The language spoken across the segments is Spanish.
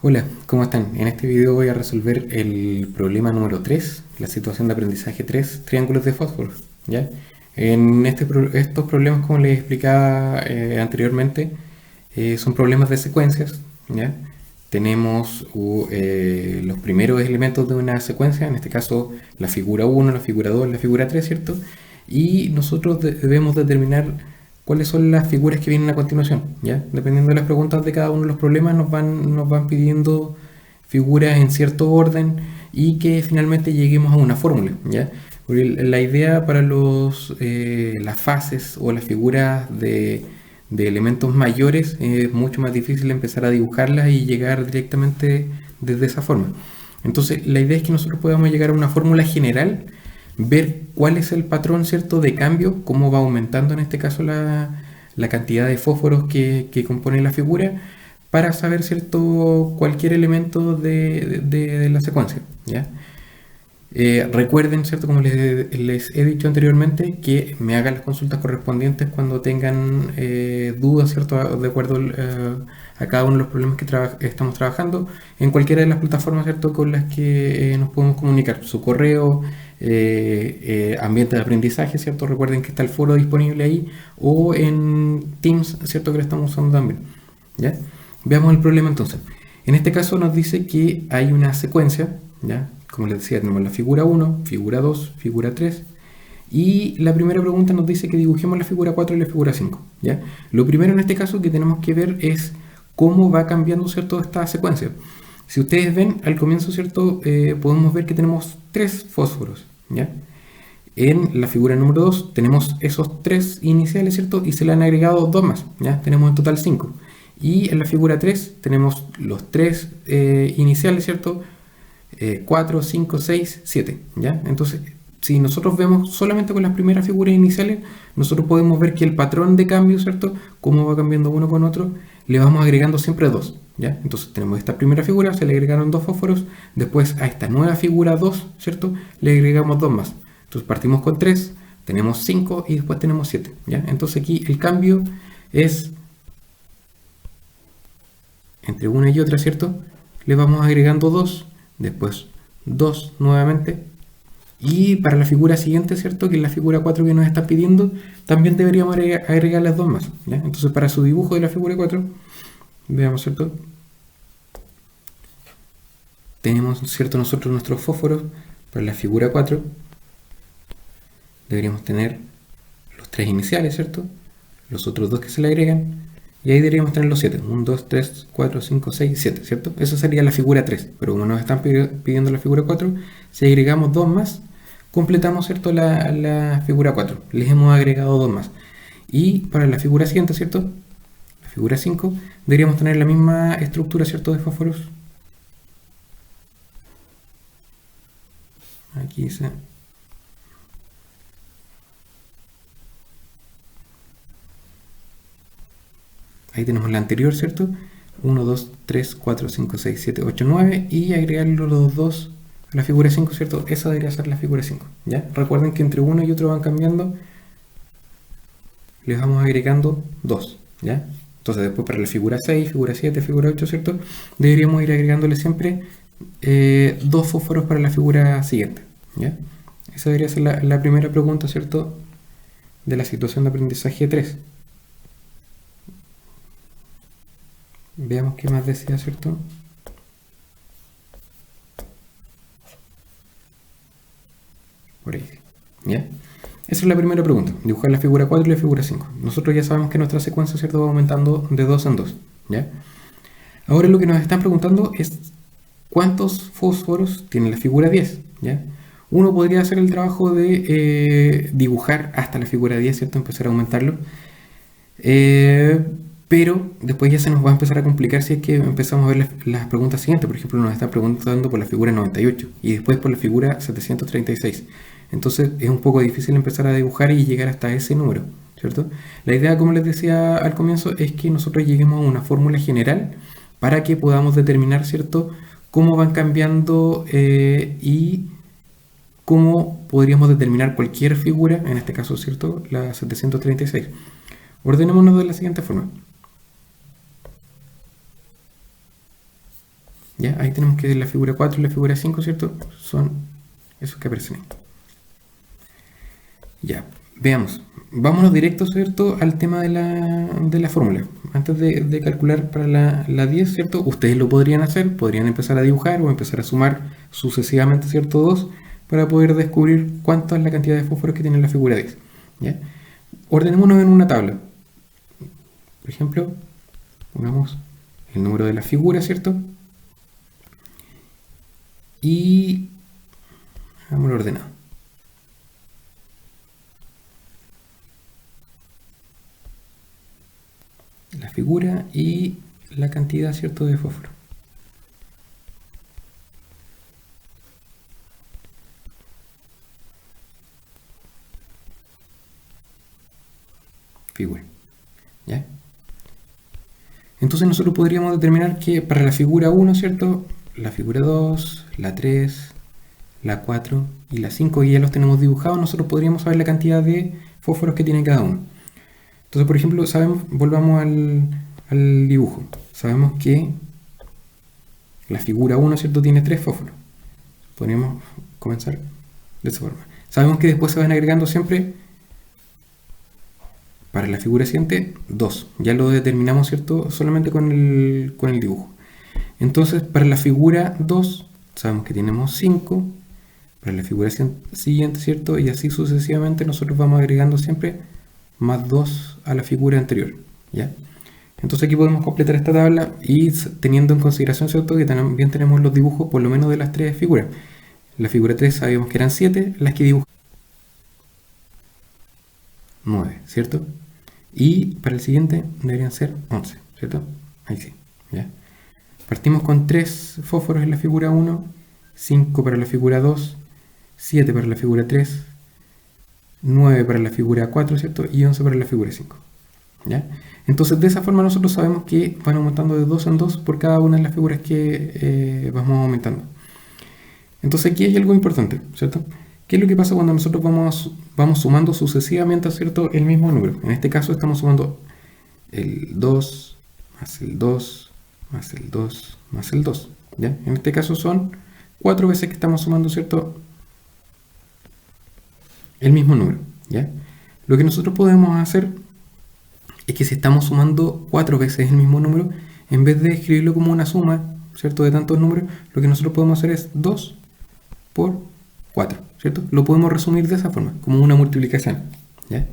Hola, ¿cómo están? En este video voy a resolver el problema número 3, la situación de aprendizaje 3, triángulos de fósforo, ¿ya? Estos problemas, como les explicaba anteriormente, son problemas de secuencias, ¿ya? Tenemos los primeros elementos de una secuencia, en este caso la figura 1, la figura 2, la figura 3, ¿cierto? Y nosotros debemos determinar cuáles son las figuras que vienen a continuación, ¿ya? Dependiendo de las preguntas de cada uno de los problemas, nos van pidiendo figuras en cierto orden y que finalmente lleguemos a una fórmula, ¿ya? Porque la idea para las fases o las figuras de elementos mayores es mucho más difícil empezar a dibujarlas y llegar directamente desde esa forma. Entonces, la idea es que nosotros podamos llegar a una fórmula general, ver cuál es el patrón, ¿cierto?, de cambio, cómo va aumentando en este caso la cantidad de fósforos que compone la figura, para saber, ¿cierto?, cualquier elemento de la secuencia, ¿ya? Recuerden, ¿cierto?, como les he dicho anteriormente, que me hagan las consultas correspondientes cuando tengan dudas, ¿cierto?, de acuerdo a cada uno de los problemas que estamos trabajando en cualquiera de las plataformas, ¿cierto?, con las que nos podemos comunicar. Su correo, ambiente de aprendizaje, ¿cierto? Recuerden que está el foro disponible ahí, o en Teams, ¿cierto?, que lo estamos usando también, ¿ya? Veamos el problema entonces. En este caso nos dice que hay una secuencia, ¿ya? Como les decía, tenemos la figura 1, figura 2, figura 3. Y la primera pregunta nos dice que dibujemos la figura 4 y la figura 5, ¿ya? Lo primero en este caso que tenemos que ver es cómo va cambiando, ¿cierto?, esta secuencia. Si ustedes ven, al comienzo, ¿cierto?, podemos ver que tenemos 3 fósforos, ¿ya? En la figura número 2 tenemos esos 3 iniciales, ¿cierto? Y se le han agregado 2 más, ¿ya? Tenemos en total 5. Y en la figura 3 tenemos los 3 iniciales, ¿cierto? 4, 5, 6, 7, ¿ya? Entonces, si nosotros vemos solamente con las primeras figuras iniciales, nosotros podemos ver que el patrón de cambio, ¿cierto?, cómo va cambiando uno con otro, le vamos agregando siempre 2, ¿ya? Entonces tenemos esta primera figura, se le agregaron 2 fósforos, después a esta nueva figura 2, ¿cierto?, le agregamos 2 más. Entonces partimos con 3, tenemos 5 y después tenemos 7, ¿ya? Entonces aquí el cambio es entre una y otra, ¿cierto? Le vamos agregando 2, después 2 nuevamente. Y para la figura siguiente, ¿cierto?, que es la figura 4 que nos está pidiendo, también deberíamos agregar las 2 más, ¿ya? Entonces para su dibujo de la figura 4, veamos, ¿cierto? Tenemos, ¿cierto?, nosotros nuestros fósforos. Para la figura 4 deberíamos tener los 3 iniciales, ¿cierto?, los otros 2 que se le agregan, y ahí deberíamos tener los 7. 1, 2, 3, 4, 5, 6, 7, ¿cierto? Eso sería la figura 3. Pero como nos están pidiendo la figura 4, si agregamos 2 más, completamos, ¿cierto?, la figura 4. Les hemos agregado 2 más. Y para la figura siguiente, ¿cierto?, la figura 5, deberíamos tener la misma estructura, ¿cierto?, de fósforos. Aquí se... Ahí tenemos la anterior, ¿cierto? 1, 2, 3, 4, 5, 6, 7, 8, 9. Y agregarle los 2 a la figura 5, ¿cierto? Esa debería ser la figura 5, ¿ya? Recuerden que entre uno y otro van cambiando. Les vamos agregando 2, ¿ya? Entonces después para la figura 6, figura 7, figura 8, ¿cierto?, deberíamos ir agregándole siempre 2 fósforos para la figura siguiente, ¿ya? Esa debería ser la primera pregunta, ¿cierto?, de la situación de aprendizaje 3. Veamos qué más decía, ¿cierto? Por ahí, ¿ya? Esa es la primera pregunta, dibujar la figura 4 y la figura 5. Nosotros ya sabemos que nuestra secuencia, ¿cierto?, va aumentando de 2 en 2, ¿ya? Ahora lo que nos están preguntando es cuántos fósforos tiene la figura 10, ¿ya? Uno podría hacer el trabajo de dibujar hasta la figura 10, ¿cierto?, empezar a aumentarlo. Pero después ya se nos va a empezar a complicar si es que empezamos a ver las preguntas siguientes. Por ejemplo, nos están preguntando por la figura 98 y después por la figura 736. Entonces es un poco difícil empezar a dibujar y llegar hasta ese número, ¿cierto? La idea, como les decía al comienzo, es que nosotros lleguemos a una fórmula general para que podamos determinar, ¿cierto?, cómo van cambiando y cómo podríamos determinar cualquier figura, en este caso, ¿cierto?, la 736. Ordenémonos de la siguiente forma. ¿Ya? Ahí tenemos que la figura 4 y la figura 5, ¿cierto? Son esos que aparecen ahí. Ya, veamos. Vámonos directo, ¿cierto?, al tema de la fórmula. Antes de calcular para la 10, ¿cierto? Ustedes lo podrían hacer, podrían empezar a dibujar o empezar a sumar sucesivamente, ¿cierto?, 2 para poder descubrir cuánto es la cantidad de fósforos que tiene la figura 10. ¿Ya? Ordenémonos en una tabla. Por ejemplo, pongamos el número de la figura, ¿cierto? Y hagámoslo ordenado. La figura y la cantidad, ¿cierto?, de fósforo. Figura. ¿Ya? Entonces nosotros podríamos determinar que para la figura 1, ¿cierto?, la figura 2, la 3, la 4 y la 5, que ya los tenemos dibujados, nosotros podríamos saber la cantidad de fósforos que tiene cada uno. Entonces, por ejemplo, volvamos al dibujo. Sabemos que la figura 1, ¿cierto?, tiene 3 fósforos. Podríamos comenzar de esa forma. Sabemos que después se van agregando siempre, para la figura siguiente, 2. Ya lo determinamos, ¿cierto?, solamente con el dibujo. Entonces, para la figura 2, sabemos que tenemos 5. Para la figura siguiente, ¿cierto?, y así sucesivamente nosotros vamos agregando siempre más 2 a la figura anterior. ¿Ya? Entonces aquí podemos completar esta tabla y teniendo en consideración, ¿cierto?, que también tenemos los dibujos por lo menos de las 3 figuras. La figura 3 sabíamos que eran 7, las que dibujamos 9, ¿cierto? Y para el siguiente deberían ser 11, ¿cierto? Ahí sí, ¿ya? Partimos con 3 fósforos en la figura 1, 5 para la figura 2, 7 para la figura 3, 9 para la figura 4, ¿cierto? Y 11 para la figura 5, ¿ya? Entonces de esa forma nosotros sabemos que van aumentando de 2 en 2 por cada una de las figuras que vamos aumentando. Entonces aquí hay algo importante, ¿cierto? ¿Qué es lo que pasa cuando nosotros vamos sumando sucesivamente, ¿cierto?, el mismo número? En este caso estamos sumando el 2 más el 2 más el 2 más el 2, ¿ya? En este caso son 4 veces que estamos sumando, ¿cierto?, el mismo número, ¿ya? Lo que nosotros podemos hacer es que si estamos sumando 4 veces el mismo número, en vez de escribirlo como una suma, ¿cierto?, de tantos números, lo que nosotros podemos hacer es 2 por 4, ¿cierto? Lo podemos resumir de esa forma, como una multiplicación, ¿ya?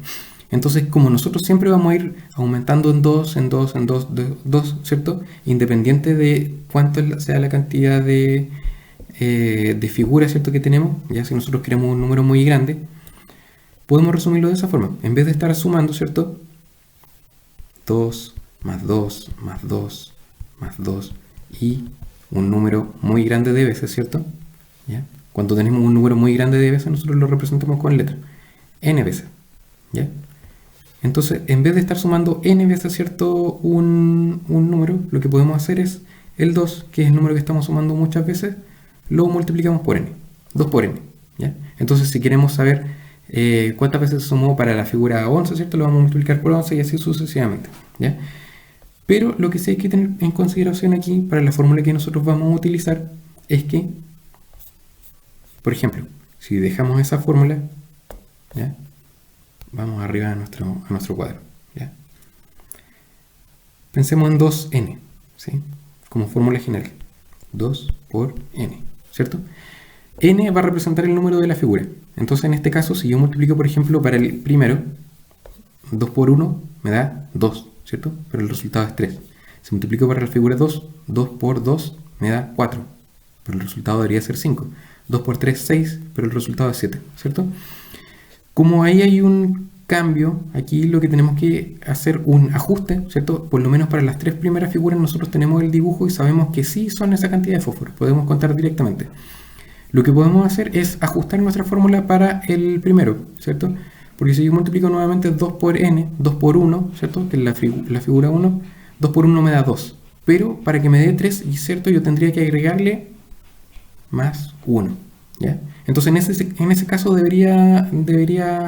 Entonces, como nosotros siempre vamos a ir aumentando en 2, en 2, en 2, 2, ¿cierto?, independiente de cuánto sea la cantidad de figuras, ¿cierto?, que tenemos, ya si nosotros queremos un número muy grande, podemos resumirlo de esa forma. En vez de estar sumando, ¿cierto?, 2 más 2 más 2 más 2 y un número muy grande de veces, ¿cierto? ¿Ya? Cuando tenemos un número muy grande de veces, nosotros lo representamos con letra n veces, ¿ya? Entonces, en vez de estar sumando n veces, ¿cierto?, un número, lo que podemos hacer es el 2, que es el número que estamos sumando muchas veces, lo multiplicamos por n, 2 por n, ¿ya? Entonces, si queremos saber cuántas veces se sumó para la figura 11, ¿cierto?, lo vamos a multiplicar por 11 y así sucesivamente, ¿ya? Pero lo que sí hay que tener en consideración aquí, para la fórmula que nosotros vamos a utilizar, es que, por ejemplo, si dejamos esa fórmula, ¿ya?, vamos arriba a nuestro cuadro, ¿ya? Pensemos en 2n, ¿sí?, como fórmula general. 2 por n, ¿cierto? N va a representar el número de la figura. Entonces, en este caso, si yo multiplico, por ejemplo, para el primero, 2 por 1 me da 2, ¿cierto? Pero el resultado es 3. Si multiplico para la figura 2, 2 por 2 me da 4, pero el resultado debería ser 5. 2 por 3, 6, pero el resultado es 7, ¿cierto? Como ahí hay un cambio, aquí lo que tenemos que hacer un ajuste, ¿cierto? Por lo menos para las 3 primeras figuras nosotros tenemos el dibujo y sabemos que sí son esa cantidad de fósforos. Podemos contar directamente. Lo que podemos hacer es ajustar nuestra fórmula para el primero, ¿cierto? Porque si yo multiplico nuevamente 2 por n, 2 por 1, ¿cierto?, que es la figura 1, 2 por 1 me da 2. Pero para que me dé 3, ¿cierto?, yo tendría que agregarle más 1, ¿ya? Entonces en ese caso debería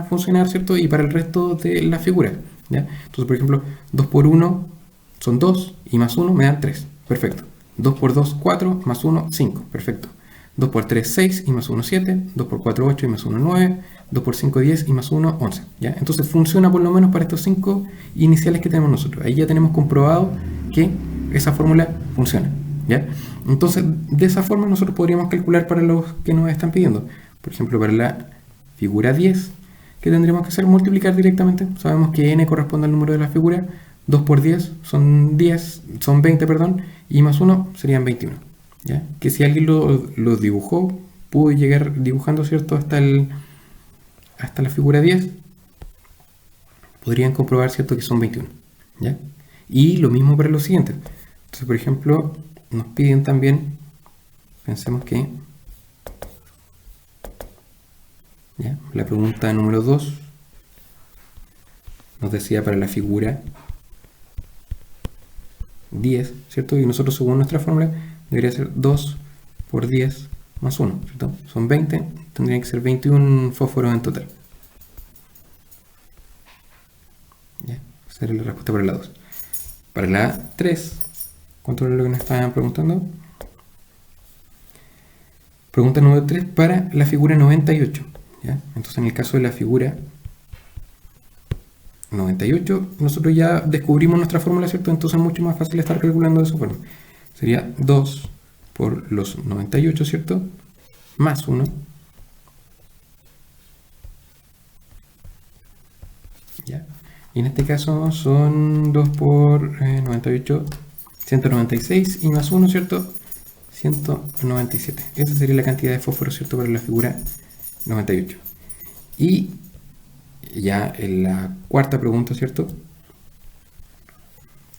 funcionar, ¿cierto? Y para el resto de las figuras, ¿ya? Entonces, por ejemplo, 2 por 1 son 2 y más 1 me dan 3. Perfecto. 2 por 2, 4, más 1, 5. Perfecto. 2 por 3, 6 y más 1, 7. 2 por 4, 8 y más 1, 9. 2 por 5, 10 y más 1, 11. ¿Ya? Entonces funciona por lo menos para estos 5 iniciales que tenemos nosotros. Ahí ya tenemos comprobado que esa fórmula funciona. ¿Ya? Entonces, de esa forma nosotros podríamos calcular para los que nos están pidiendo. Por ejemplo, para la figura 10, ¿qué tendríamos que hacer? Multiplicar directamente. Sabemos que n corresponde al número de la figura. 2 por 10 son 20, perdón, y más 1 serían 21. ¿Ya? Que si alguien lo dibujó, pudo llegar dibujando, ¿cierto?, hasta la figura 10, podrían comprobar, ¿cierto?, que son 21. ¿Ya? Y lo mismo para los siguientes. Entonces, por ejemplo, nos piden también, pensemos que, ¿ya?, la pregunta número 2 nos decía para la figura 10, ¿cierto? Y nosotros, según nuestra fórmula, debería ser 2 por 10 más 1, ¿cierto? Son 20, tendrían que ser 21 fósforos en total. ¿Ya? Esa sería la respuesta para la 2. Para la 3, ¿cuánto era lo que nos estaban preguntando? Pregunta número 3 para la figura 98. ¿Ya? Entonces, en el caso de la figura 98, nosotros ya descubrimos nuestra fórmula, ¿cierto? Entonces es mucho más fácil estar calculando de esa forma. Sería 2 por los 98, ¿cierto? Más 1. ¿Ya? Y en este caso son 2 por 98, 196, y más 1, ¿cierto? 197. Esa sería la cantidad de fósforo, ¿cierto?, para la figura 98. Y ya en la cuarta pregunta, ¿cierto?,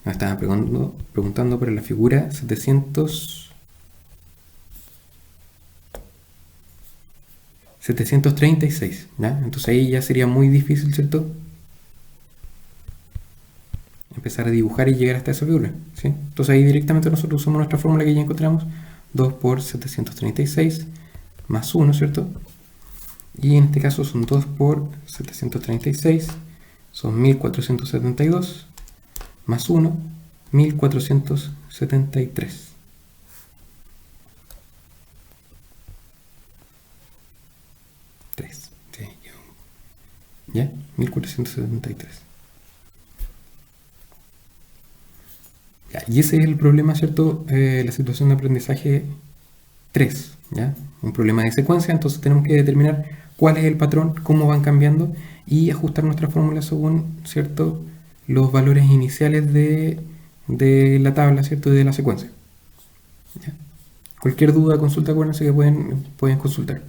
nos estaban preguntando para la figura 736, ¿ya? Entonces ahí ya sería muy difícil, ¿cierto?, empezar a dibujar y llegar hasta esa figura, ¿sí? Entonces ahí directamente nosotros usamos nuestra fórmula que ya encontramos, 2 por 736 más 1, ¿cierto? Y en este caso son 2 por 736, son 1472, más 1, 1473. Sí, ¿ya? 1473. Ya, y ese es el problema, ¿cierto? La situación de aprendizaje 3, ¿ya? Un problema de secuencia, entonces tenemos que determinar cuál es el patrón, cómo van cambiando y ajustar nuestra fórmula según, ¿cierto?, los valores iniciales de la tabla, ¿cierto?, y de la secuencia. ¿Ya? Cualquier duda, consulta, acuérdense que pueden consultar.